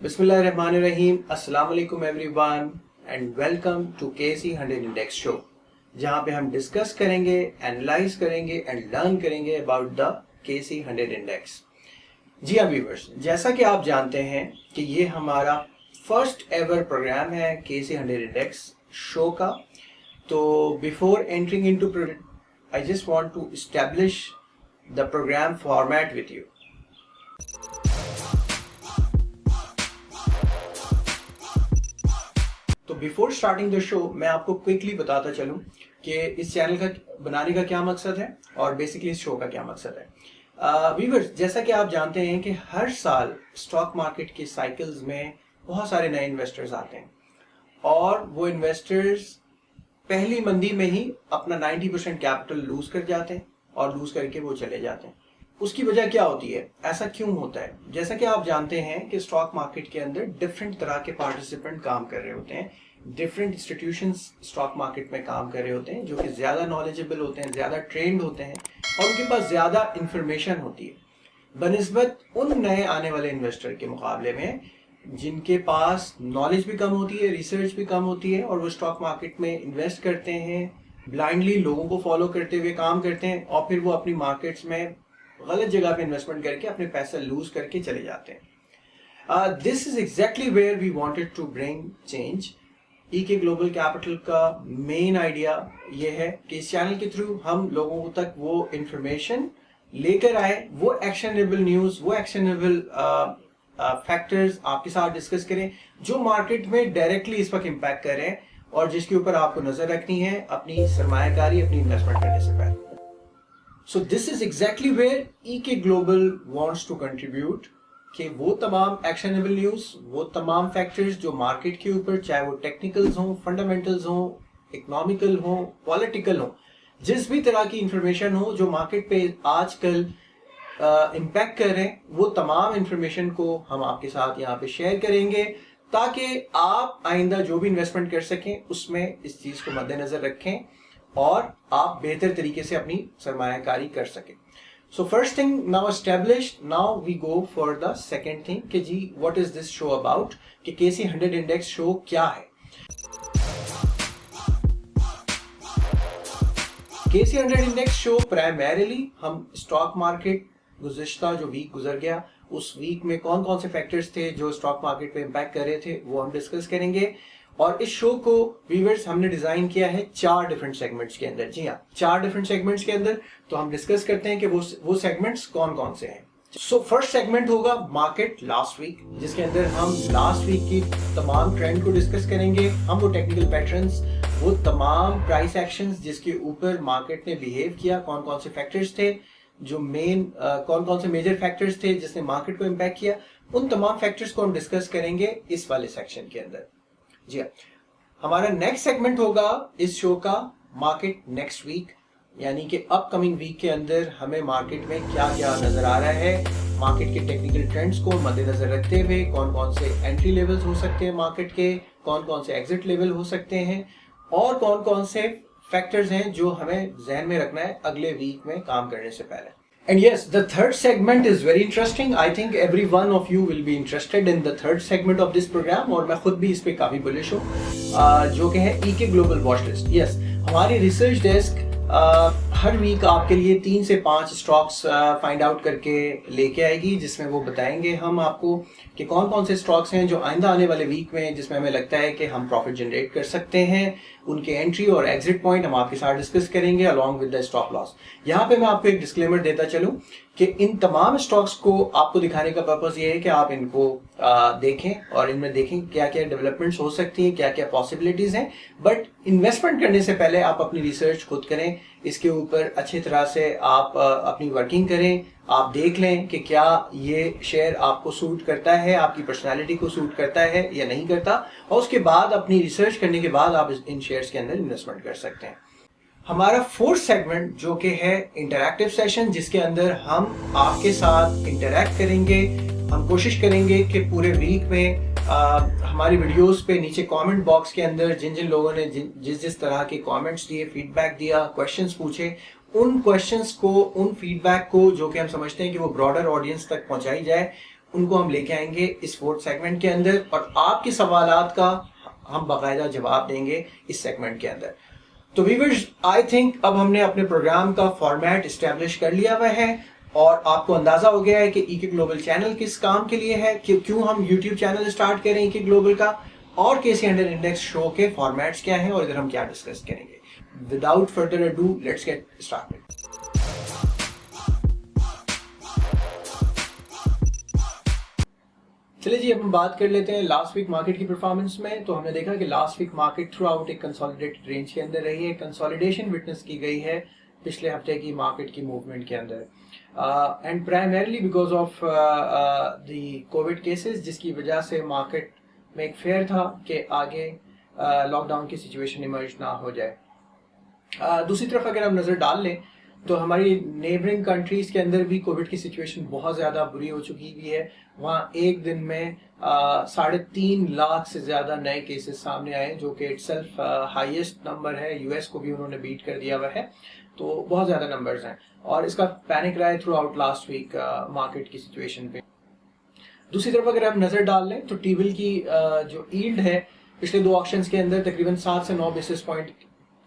बिस्मिल्लाहिर्रहमानिर्रहीम, अस्सलाम वालेकुम everyone and welcome to KC 100 index show, जहां पे हम डिस्कस करेंगे, एनालाइज करेंगे एंड लर्न करेंगे अबाउट द केसी 100 इंडेक्स। जी हाँ व्यूवर्स, जैसा कि आप जानते हैं कि ये हमारा फर्स्ट एवर प्रोग्राम है केसी 100 इंडेक्स शो का। तो before entering into I just want to establish the programme format with you. तो बिफोर स्टार्टिंग द शो मैं आपको क्विकली बताता चलूं कि इस चैनल का बनाने का क्या मकसद है और बेसिकली इस शो का क्या मकसद है। व्यूअर्स, जैसा कि आप जानते हैं कि हर साल स्टॉक मार्केट के साइकिल्स में बहुत सारे नए इन्वेस्टर्स आते हैं और वो इन्वेस्टर्स पहली मंदी में ही अपना 90% कैपिटल लूज कर जाते हैं और लूज करके वो चले जाते हैं। उसकी वजह क्या होती है, ऐसा क्यों होता है? जैसा कि आप जानते हैं कि स्टॉक मार्केट के अंदर डिफरेंट तरह के पार्टिसिपेंट काम कर रहे होते हैं, डिफरेंट इंस्टीट्यूशंस स्टॉक मार्केट में काम कर रहे होते हैं जो कि ज़्यादा नॉलेजेबल होते हैं, ज़्यादा ट्रेंड होते हैं और उनके पास ज़्यादा इंफॉर्मेशन होती है बनिस्बत उन नए आने वाले इन्वेस्टर के मुकाबले में जिनके पास नॉलेज भी कम होती है, रिसर्च भी कम होती है और वो स्टॉक मार्केट में इन्वेस्ट करते हैं, ब्लाइंडली लोगों को फॉलो करते हुए काम करते हैं और फिर वो अपनी मार्केट्स में गलत जगह पे इन्वेस्टमेंट करके अपने पैसे लूज करके चले जाते हैं। This is exactly where we wanted to bring change. EK global capital का मेन आइडिया ये है कि इस चैनल के थ्रू हम लोगों तक वो इंफॉर्मेशन लेकर आए, वो एक्शनेबल न्यूज, वो एक्शनेबल फैक्टर्स आपके साथ डिस्कस करें जो मार्केट में डायरेक्टली इस वक्त इम्पैक्ट कर रहे हैं और जिसके ऊपर आपको नजर रखनी है अपनी सरमायाकारी, अपनी इन्वेस्टमेंट करने से पहले। So this is exactly where EK Global wants to contribute कि वो तमाम एक्शनेबल न्यूज, वो तमाम फैक्टर्स जो मार्केट के ऊपर, चाहे वो टेक्निकल्स हों, फंडामेंटल्स हों, इकोनॉमिकल हों, पॉलिटिकल हों, जिस भी तरह की इंफॉर्मेशन हो जो मार्केट पे आजकल इम्पैक्ट कर रहे हैं, वो तमाम इंफॉर्मेशन को हम आपके साथ यहाँ पे शेयर करेंगे ताकि आप आइंदा जो भी इन्वेस्टमेंट कर सकें उसमें इस चीज को मद्देनजर रखें और आप बेहतर तरीके से अपनी सरमायाकारी कर सकें। So first thing now established, now we go for the second thing कि जी what is this show about, कि केसी 100 इंडेक्स शो क्या है। केसी 100 इंडेक्स शो प्राइमरीली हम स्टॉक मार्केट गुज़िश्ता जो वीक गुजर गया उस वीक में कौन कौन से फैक्टर्स थे जो स्टॉक मार्केट पे इम्पैक्ट कर रहे थे वो हम डिस्कस करेंगे। और इस शो को व्यूअर्स हमने डिजाइन किया है 4 डिफरेंट सेगमेंट्स के अंदर। जी हाँ, 4 डिफरेंट सेगमेंट्स के अंदर। तो हम डिस्कस करते हैं कि वो सेगमेंट्स कौन कौन से हैं। सो फर्स्ट सेगमेंट होगा मार्केट लास्ट वीक, जिसके अंदर हम लास्ट वीक की तमाम ट्रेंड को डिस्कस करेंगे। हम वो टेक्निकल पैटर्न्स, वो तमाम प्राइस एक्शंस जिसके ऊपर मार्केट ने बिहेव किया, कौन कौन से फैक्टर्स थे जो कौन कौन से मेजर फैक्टर्स थे जिसने मार्केट को इम्पैक्ट किया, उन तमाम फैक्टर्स को हम डिस्कस करेंगे इस वाले सेक्शन के अंदर। जी हाँ, हमारा नेक्स्ट सेगमेंट होगा इस शो का मार्केट नेक्स्ट वीक, यानी कि अपकमिंग वीक के अंदर हमें मार्केट में क्या क्या नजर आ रहा है, मार्केट के टेक्निकल ट्रेंड्स को मद्देनजर रखते हुए कौन कौन से एंट्री लेवल्स हो सकते हैं मार्केट के, कौन कौन से एग्जिट लेवल हो सकते हैं और कौन कौन से फैक्टर्स हैं जो हमें जहन में रखना है अगले वीक में काम करने से पहले। And yes, the third segment is very interesting. I think every one of you will be interested in the third segment of this program और मैं खुद भी इस पे काफी बुलिश हूँ, जो कि है EK global watch list. Yes, हमारी रिसर्च डेस्क हर वीक आपके लिए 3 से 5 स्टॉक्स फाइंड आउट करके लेके आएगी, जिसमें वो बताएंगे हम आपको कि कौन कौन से स्टॉक्स हैं जो आइंदा आने वाले वीक में जिसमें हमें लगता है कि हम प्रॉफिट जनरेट कर सकते हैं। उनके एंट्री और एग्जिट पॉइंट हम आपके साथ डिस्कस करेंगे along with the stop loss. यहाँ पे मैं आपको एक डिस्क्लेमर देता चलूं कि इन तमाम स्टॉक्स को आपको दिखाने का पर्पस ये है कि आप इनको देखें और इनमें देखें क्या क्या डेवलपमेंट्स हो सकती हैं, क्या क्या पॉसिबिलिटीज हैं। बट इन्वेस्टमेंट करने से पहले आप अपनी रिसर्च खुद करें, इसके ऊपर अच्छी तरह से आप अपनी वर्किंग करें, आप देख लें कि क्या ये शेयर आपको सूट करता है, आपकी पर्सनालिटी को सूट करता है या नहीं करता, और उसके बाद अपनी रिसर्च करने के बाद आप इन शेयर्स के अंदर इन्वेस्टमेंट कर सकते हैं। हमारा फोर्थ सेगमेंट जो कि है इंटरैक्टिव सेशन, जिसके अंदर हम आपके साथ इंटरैक्ट करेंगे। हम कोशिश करेंगे कि पूरे वीक में हमारी वीडियोस पे नीचे कमेंट बॉक्स के अंदर जिन जिन लोगों ने जिस तरह के कमेंट्स दिए, फीडबैक दिया, क्वेश्चंस पूछे, उन क्वेश्चंस को, उन फीडबैक को जो कि हम समझते हैं कि वो ब्रॉडर ऑडियंस तक पहुंचाई जाए उनको हम लेके आएंगे इस फोर्थ सेगमेंट के अंदर, और आपके सवालात का हम बाकायदा जवाब देंगे इस सेगमेंट के अंदर। तो व्यूअर्स, आई थिंक अब हमने अपने प्रोग्राम का फॉर्मेट इस्टेब्लिश कर लिया हुआ है और आपको अंदाजा हो गया है कि ईके ग्लोबल चैनल किस काम के लिए है, क्यों हम यूट्यूब चैनल स्टार्ट करें ईके ग्लोबल का, और केसी अंडर इंडेक्स शो के फॉर्मेट्स क्या हैं और इधर हम क्या डिस्कस करेंगे। Without further ado, let's get started. चलिए जी, अब हम बात कर लेते हैं लास्ट वीक मार्केट की परफॉर्मेंस में। तो हमने देखा कि last week market throughout एक कंसोलिडेटेड रेंज के अंदर रही है, कंसोलिडेशन विटनेस की गई है पिछले हफ्ते की मार्केट की मूवमेंट के अंदर, and primarily because of the Covid cases, जिसकी वजह से मार्केट में एक फेयर था कि आगे लॉकडाउन की सिचुएशन इमर्ज ना हो जाए। दूसरी तरफ अगर हम नज़र डाल लें तो हमारी नेबरिंग कंट्रीज के अंदर भी कोविड की सिचुएशन बहुत ज़्यादा बुरी हो चुकी हुई है। वहाँ एक दिन में 3.5 लाख से ज़्यादा नए केसेस सामने आए, जो कि इटसेल्फ हाईएस्ट नंबर है। यूएस को भी उन्होंने बीट कर दिया हुआ है, तो बहुत ज़्यादा नंबर्स हैं और इसका पैनिक रहा है throughout last week market की सिचुएशन पे। दूसरी तरफ अगर हम नज़र डाल लें तो टी-बिल की जो यील्ड है पिछले 2 ऑक्शंस के अंदर तकरीबन 7 से 9 बेसिस पॉइंट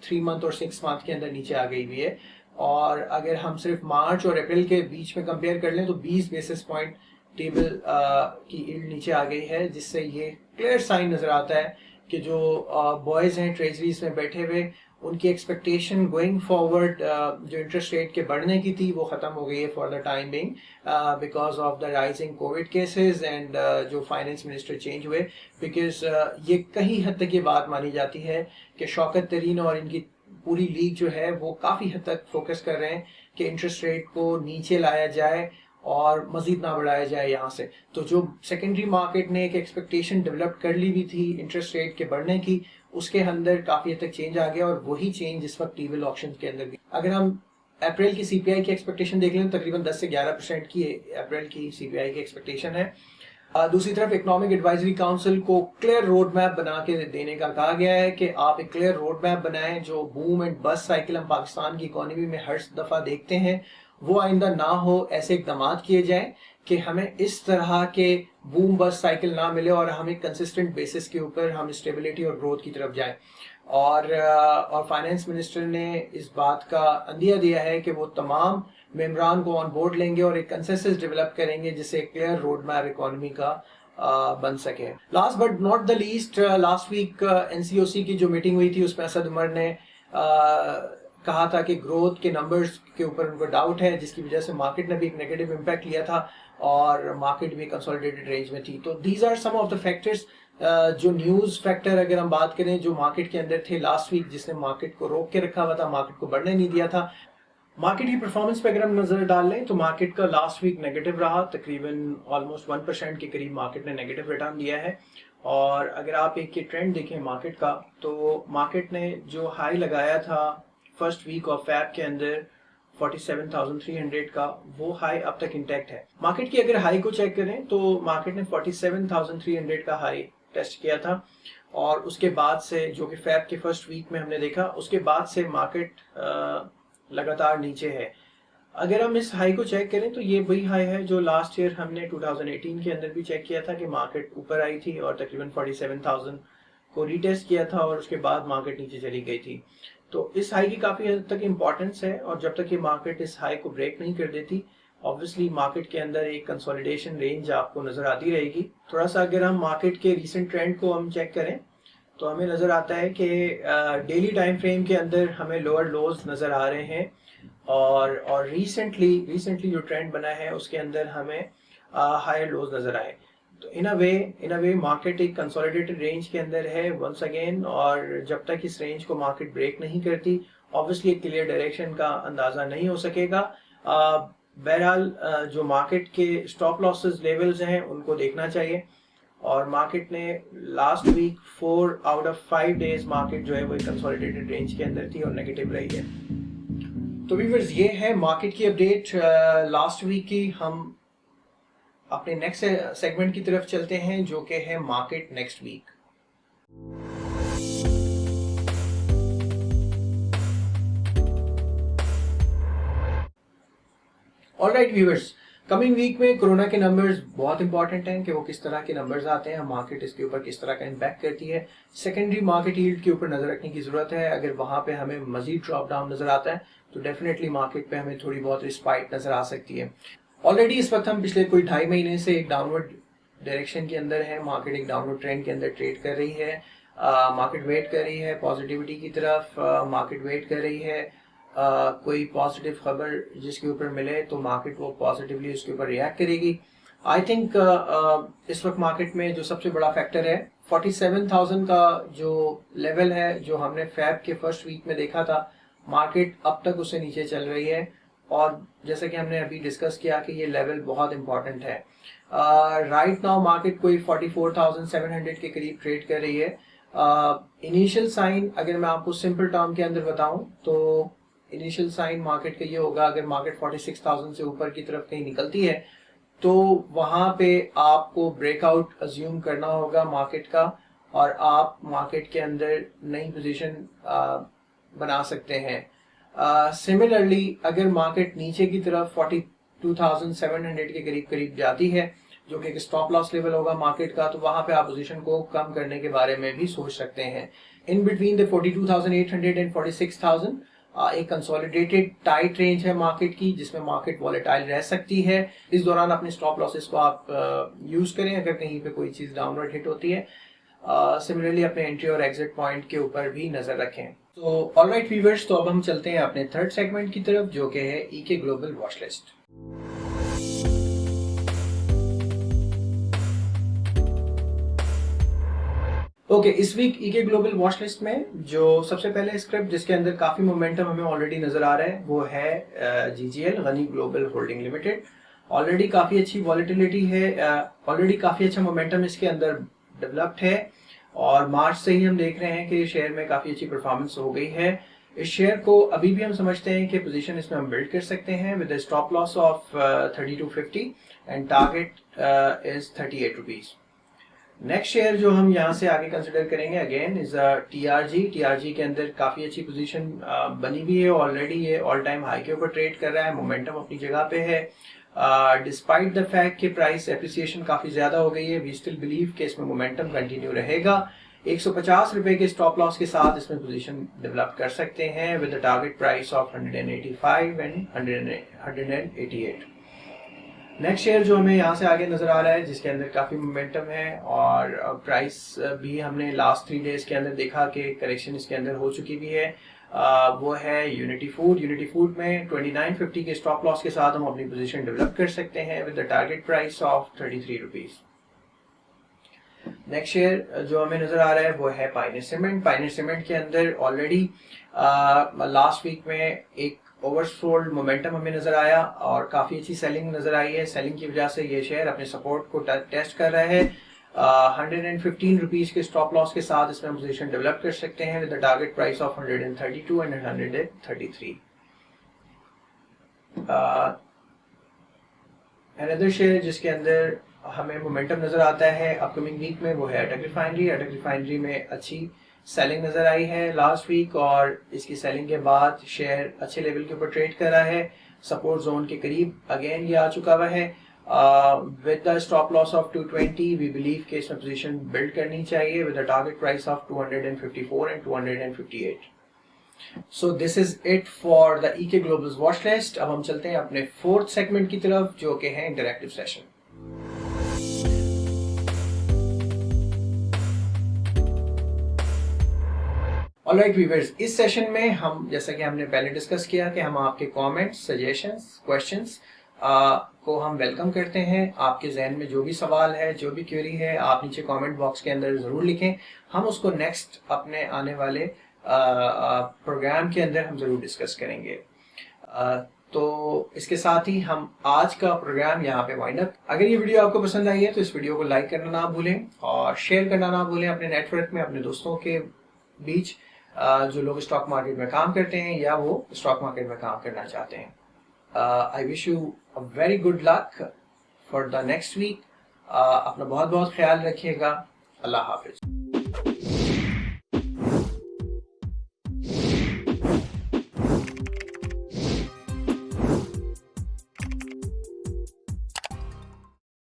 3 मंथ और 6 मंथ के अंदर नीचे आ गई हुई है, और अगर हम सिर्फ मार्च और अप्रैल के बीच में कंपेयर कर लें तो 20 बेसिस पॉइंट टेबल की यील्ड नीचे आ गई है, जिससे ये क्लियर साइन नज़र आता है कि जो बॉयज़ हैं ट्रेजरीज में बैठे हुए, उनकी एक्सपेक्टेशन गोइंग फॉरवर्ड जो इंटरेस्ट रेट के बढ़ने की थी वो ख़त्म हो गई है for the time being, because of the rising Covid cases and जो फाइनेंस मिनिस्टर चेंज हुए। बिकॉज ये कहीं हद तक ये बात मानी जाती है कि शौकत तरीन और इनकी पूरी लीग जो है वो काफ़ी हद तक फोकस कर रहे हैं कि इंटरेस्ट रेट को नीचे लाया जाए और मज़ीद ना बढ़ाया जाए यहाँ से। तो जो सेकेंडरी मार्केट ने एक एक्सपेक्टेशन डेवलप कर ली हुई थी इंटरेस्ट रेट के बढ़ने की, उसके अंदर काफ़ी हद तक चेंज आ गया, और वही चेंज इस वक्त टी-बिल ऑप्शन के अंदर भी। अगर हम अप्रैल की सीपीआई की एक्सपेक्टेशन देख लें तो तकरीबन 10 से 11% की अप्रैल की सीपीआई की एक्सपेक्टेशन है। दूसरी तरफ इकोनॉमिक एडवाइजरी काउंसिल को क्लियर रोड मैप बना के देने का कहा गया है कि आप एक क्लियर रोड मैप बनाएं। जो बूम एंड बस्ट साइकिल हम पाकिस्तान की इकोनॉमी में हर दफ़ा देखते हैं वो आइंदा ना हो, ऐसे इकदाम किए जाएं कि हमें इस तरह के बूम बस्ट साइकिल ना मिले और हम एक कंसिस्टेंट बेसिस के ऊपर हम स्टेबिलिटी और ग्रोथ की तरफ जाएं। और फाइनेंस मिनिस्टर ने इस बात का अंदिया दिया है कि वो तमाम मेंबरान को ऑन बोर्ड लेंगे और एक कंसेंसस डेवलप करेंगे जिससे एक क्लियर रोड मैप इकोनॉमी का बन सके। Last but not the least, last week NCOC की जो मीटिंग हुई थी उसमें असद उमर ने कहा था कि ग्रोथ के नंबर्स के ऊपर उनको डाउट है, जिसकी वजह से मार्केट ने भी एक नेगेटिव इम्पैक्ट लिया था और मार्केट भी कंसोलिडेटेड रेंज में थी। तो these are some of the factors, जो न्यूज़ फैक्टर अगर हम बात करें जो मार्केट के अंदर थे लास्ट वीक, जिसने मार्केट को रोक के रखा हुआ था, मार्केट को बढ़ने नहीं दिया था। मार्केट की परफॉर्मेंस पे अगर हम नजर डाल लें तो मार्केट का लास्ट वीक नेगेटिव रहा, तकरीबन ऑलमोस्ट 1% के करीब मार्केट ने नेगेटिव रिटर्न दिया है। और अगर आप एक ट्रेंड देखें मार्केट का, तो मार्केट ने जो हाई लगाया था फर्स्ट वीक ऑफ फैब के अंदर 47,300 का, वो हाई अब तक इंटैक्ट है। मार्केट की अगर हाई को चेक करें तो मार्केट ने 47,300 का हाई टेस्ट किया था, और उसके बाद से जो कि फैब के फर्स्ट वीक में हमने देखा, उसके बाद से मार्केट लगातार नीचे है। अगर हम इस हाई को चेक करें तो ये वही हाई है जो लास्ट ईयर हमने 2018 के अंदर भी चेक किया था कि मार्केट ऊपर आई थी और तकरीबन 47,000 को रीटेस्ट किया था और उसके बाद मार्केट नीचे चली गई थी। तो इस हाई की काफ़ी हद तक इम्पॉर्टेंस है, और जब तक ये मार्केट इस हाई को ब्रेक नहीं कर देती, ऑब्वियसली मार्केट के अंदर एक कंसोलिडेशन रेंज आपको नज़र आती रहेगी। थोड़ा सा अगर हम मार्केट के रिसेंट ट्रेंड को हम चेक करें तो हमें नज़र आता है कि डेली टाइम फ्रेम के अंदर हमें लोअर लोज नज़र आ रहे हैं, और रिसेंटली जो ट्रेंड बना है उसके अंदर हमें हायर लोज नज़र आए। तो इन अ वे मार्केट एक कंसोलिडेटेड रेंज के अंदर है वंस अगेन, और जब तक इस रेंज को मार्केट ब्रेक नहीं करती ऑब्वियसली एक क्लियर डायरेक्शन का अंदाज़ा नहीं हो सकेगा। बहरहाल जो मार्केट के स्टॉप लॉसेस लेवल्स हैं उनको देखना चाहिए, और मार्केट ने last week 4 out of 5 days market जो है वो कंसोलिडेटेड रेंज के अंदर थी और नेगेटिव रही है। तो व्यूअर्स, ये है मार्केट की अपडेट लास्ट वीक की। हम अपने नेक्स्ट सेगमेंट की तरफ चलते हैं जो कि है market next week. Alright viewers, coming week में कोरोना के नंबर्स बहुत इंपॉर्टेंट हैं कि वो किस तरह के नंबर्स आते हैं, मार्केट इसके ऊपर किस तरह का इम्पैक्ट करती है। सेकेंडरी मार्केट यील्ड के ऊपर नजर रखने की जरूरत है। अगर वहां पे हमें मजीद ड्रॉप डाउन नजर आता है तो डेफिनेटली मार्केट पे हमें थोड़ी बहुत रिस्पाइट नजर आ सकती है। ऑलरेडी इस वक्त हम पिछले कोई 2.5 महीने से एक डाउनवर्ड डायरेक्शन के अंदर है, मार्केट एक डाउनवर्ड ट्रेंड के अंदर ट्रेड कर रही है। मार्केट वेट कर रही है पॉजिटिविटी की तरफ, मार्केट वेट कर रही है कोई पॉजिटिव खबर जिसके ऊपर मिले तो मार्केट वो पॉजिटिवली उसके ऊपर रिएक्ट करेगी। आई थिंक इस वक्त मार्केट में जो सबसे बड़ा फैक्टर है 47,000 का जो लेवल है, जो हमने फैब के फर्स्ट वीक में देखा था, मार्केट अब तक उससे नीचे चल रही है। और जैसे कि हमने अभी डिस्कस किया कि ये लेवल बहुत इंपॉर्टेंट है। राइट नाउ मार्केट कोई 44,700 के करीब ट्रेड कर रही है। इनिशियल साइन अगर मैं आपको सिंपल टर्म के अंदर बताऊं तो इनिशियल साइन मार्केट का ये होगा, अगर मार्केट 46,000 से ऊपर की तरफ कहीं निकलती है तो वहां पे आपको ब्रेकआउट अज्यूम करना होगा मार्केट का, और आप मार्केट के अंदर नई पोजीशन बना सकते हैं। सिमिलरली अगर मार्केट नीचे की तरफ 42,700 के करीब करीब जाती है, जो कि एक स्टॉप लॉस लेवल होगा मार्केट का, तो वहां पे आप पोजीशन को कम करने के बारे में भी सोच सकते हैं। इन बिटवीन द 42,800 एंड 46,000 एक कंसोलिडेटेड टाइट रेंज है मार्केट की, जिसमें मार्केट वॉलेटाइल रह सकती है। इस दौरान अपने स्टॉप लॉसेस को आप यूज करें अगर कहीं पे कोई चीज डाउनवर्ड हिट होती है। सिमिलरली अपने एंट्री और एग्जिट पॉइंट के ऊपर भी नजर रखें। तो ऑलराइट व्यूअर्स, तो अब हम चलते हैं अपने थर्ड सेगमेंट की तरफ, जो कि है ईके ग्लोबल वॉच लिस्ट। ओके, इस वीक ईके ग्लोबल वॉच लिस्ट में जो सबसे पहले स्क्रिप्ट जिसके अंदर काफी मोमेंटम हमें ऑलरेडी नजर आ रहा है वो है GGL Ghani global holding limited. Already काफी अच्छी वॉलेटिलिटी है, ऑलरेडी काफी अच्छा मोमेंटम इसके अंदर डेवलप्ड है, और मार्च से ही हम देख रहे हैं कि शेयर में काफी अच्छी परफॉर्मेंस हो गई है। इस शेयर को अभी भी हम समझते हैं कि पोजीशन इसमें हम बिल्ड कर सकते हैं with stop loss of 3250 and target is 38 rupees. Next share जो हम यहाँ से आगे कंसिडर करेंगे अगेन इज टीआरजी। टीआरजी के अंदर काफी अच्छी पोजीशन बनी भी है, ऑलरेडी ये ऑल टाइम हाई के ऊपर ट्रेड कर रहा है, मोमेंटम अपनी जगह पे है। डिस्पाइट द फैक्ट कि प्राइस एप्रिसिएशन काफी ज्यादा हो गई है, वी स्टिल बिलीव कि इसमें मोमेंटम कंटिन्यू रहेगा। 150 रुपए के स्टॉप लॉस के साथ इसमें पोजीशन डेवलप कर सकते हैं with the target price of 185 and 188। Next share जो हमें यहाँ से आगे नजर आ रहा है, जिसके अंदर काफी मोमेंटम है, और प्राइस भी हमने लास्ट 3 डेज के अंदर देखा कि करेक्शन इसके अंदर हो चुकी भी है, वो है यूनिटी फूड। यूनिटी फूड में 2950 के स्टॉप लॉस के साथ हम अपनी पोजीशन डेवलप कर सकते हैं with the target price of 33 rupees. Next share जो हमें नजर आ रहा है वो है पायनियर सीमेंट। पायनियर सीमेंट के अंदर ऑलरेडी लास्ट वीक में एक ओवरसोल्ड मोमेंटम हमें नजर आया और काफी अच्छी सेलिंग नजर आई है। सेलिंग की वजह से ये शेयर अपने सपोर्ट को टेस्ट कर रहा है। 115 रुपीज के स्टॉप लॉस के साथ इसमें हम पोजीशन डेवलप कर सकते हैं with the target price of 132 and 133। Another share जिसके अंदर हमें मोमेंटम नजर आता है अपकमिंग वीक में वो है अटक रिफाइनरी। अटक रिफाइनरी में अच्छी सेलिंग नजर आई है लास्ट वीक, और इसकी सेलिंग के बाद शेयर अच्छे लेवल के ऊपर ट्रेड कर रहा है। सपोर्ट जोन के करीब अगेन ये आ चुका हुआ है with the stop loss of 220। We believe कि इसमें पोजीशन बिल्ड करनी चाहिए with the target price of 254 and 258। So this is it for the EK global watch list. अब हम चलते हैं अपने फोर्थ सेगमेंट की तरफ, जो कि है इंटरैक्टिव सेशन। ऑलराइट व्यूअर्स, इस सेशन में हम, जैसा कि हमने पहले डिस्कस किया, कि हम आपके कमेंट्स, सजेशंस, क्वेश्चंस को हम वेलकम करते हैं। आपके जहन में जो भी सवाल है, जो भी क्वेरी है, आप नीचे कमेंट बॉक्स के अंदर जरूर लिखें। हम उसको नेक्स्ट अपने आने वाले प्रोग्राम के अंदर हम जरूर डिस्कस करेंगे। तो इसके साथ ही हम आज का प्रोग्राम यहाँ पे वाइंड अप। अगर ये वीडियो आपको पसंद आई है तो इस वीडियो को लाइक करना ना भूलें और शेयर करना ना भूलें अपने नेटवर्क में, अपने दोस्तों के बीच जो लोग स्टॉक मार्केट में काम करते हैं या वो स्टॉक मार्केट में काम करना चाहते हैं। I wish you a very good luck for the next week. अपना बहुत बहुत ख्याल रखिएगा। अल्लाह हाफिज।